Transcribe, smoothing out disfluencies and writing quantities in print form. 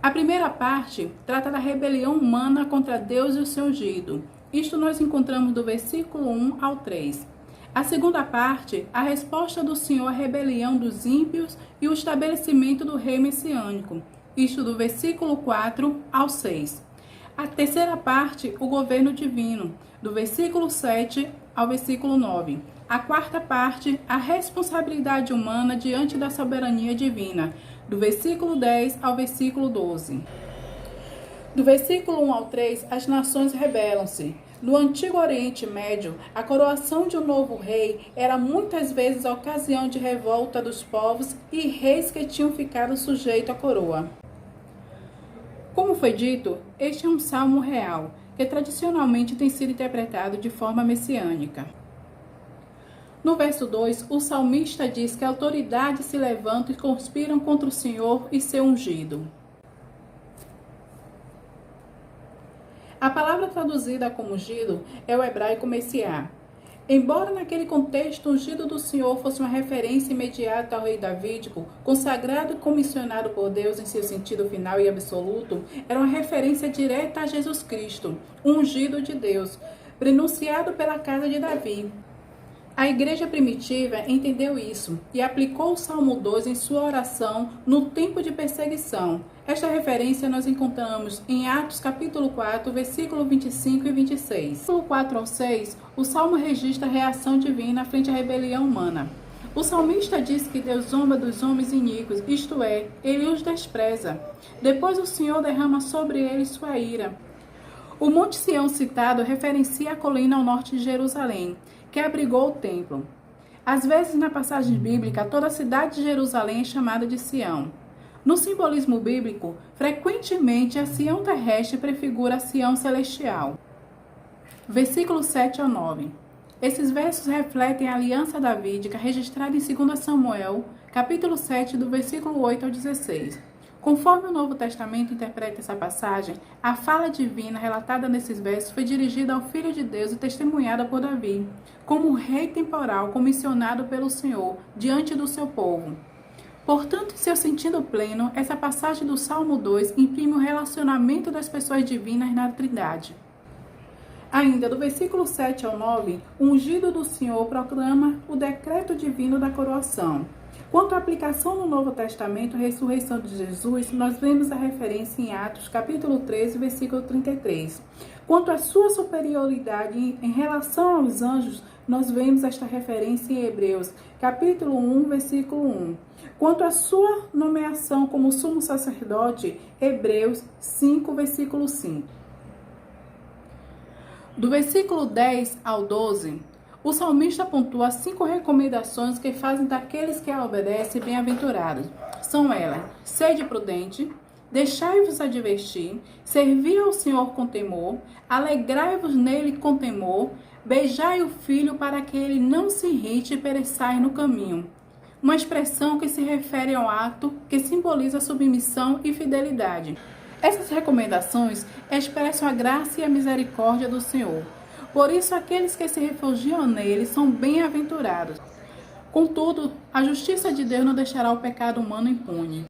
A primeira parte trata da rebelião humana contra Deus e o seu ungido. Isto nós encontramos do versículo 1 ao 3. A segunda parte, a resposta do Senhor à rebelião dos ímpios e o estabelecimento do rei messiânico. Isto do versículo 4 ao 6. A terceira parte, o governo divino, do versículo 7 ao versículo 9. A quarta parte, a responsabilidade humana diante da soberania divina, do versículo 10 ao versículo 12. Do versículo 1 ao 3, as nações rebelam-se. No Antigo Oriente Médio, a coroação de um novo rei era muitas vezes a ocasião de revolta dos povos e reis que tinham ficado sujeitos à coroa. Como foi dito, este é um salmo real, que tradicionalmente tem sido interpretado de forma messiânica. No verso 2, o salmista diz que autoridades se levantam e conspiram contra o Senhor e seu ungido. A palavra traduzida como ungido é o hebraico Messiá. Embora naquele contexto o ungido do Senhor fosse uma referência imediata ao rei davídico, consagrado e comissionado por Deus em seu sentido final e absoluto, era uma referência direta a Jesus Cristo, o ungido de Deus, pronunciado pela casa de Davi. A igreja primitiva entendeu isso e aplicou o Salmo 2 em sua oração no tempo de perseguição. Esta referência nós encontramos em Atos capítulo 4, versículo 25 e 26. Do 4 ao 6, o Salmo registra a reação divina frente à rebelião humana. O salmista diz que Deus zomba dos homens iníquos, isto é, ele os despreza. Depois o Senhor derrama sobre eles sua ira. O Monte Sião citado referencia a colina ao norte de Jerusalém, que abrigou o templo. Às vezes, na passagem bíblica, toda a cidade de Jerusalém é chamada de Sião. No simbolismo bíblico, frequentemente a Sião terrestre prefigura a Sião celestial. Versículos 7 ao 9. Esses versos refletem a aliança davídica registrada em 2 Samuel, capítulo 7, do versículo 8 ao 16. Conforme o Novo Testamento interpreta essa passagem, a fala divina relatada nesses versos foi dirigida ao Filho de Deus e testemunhada por Davi, como rei temporal comissionado pelo Senhor diante do seu povo. Portanto, em seu sentido pleno, essa passagem do Salmo 2 imprime o relacionamento das pessoas divinas na Trindade. Ainda do versículo 7 ao 9, o ungido do Senhor proclama o decreto divino da coroação. Quanto à aplicação no Novo Testamento, a ressurreição de Jesus, nós vemos a referência em Atos, capítulo 13, versículo 33. Quanto à sua superioridade em relação aos anjos, nós vemos esta referência em Hebreus, capítulo 1, versículo 1. Quanto à sua nomeação como sumo sacerdote, Hebreus 5, versículo 5. Do versículo 10 ao 12, o salmista pontua 5 recomendações que fazem daqueles que a obedecem bem-aventurados. São elas: sede prudente, deixai-vos advertir, servi ao Senhor com temor, alegrai-vos nele com temor, beijai o filho para que ele não se irrite e pereçai no caminho. Uma expressão que se refere ao ato que simboliza submissão e fidelidade. Essas recomendações expressam a graça e a misericórdia do Senhor. Por isso, aqueles que se refugiam nele são bem-aventurados. Contudo, a justiça de Deus não deixará o pecado humano impune.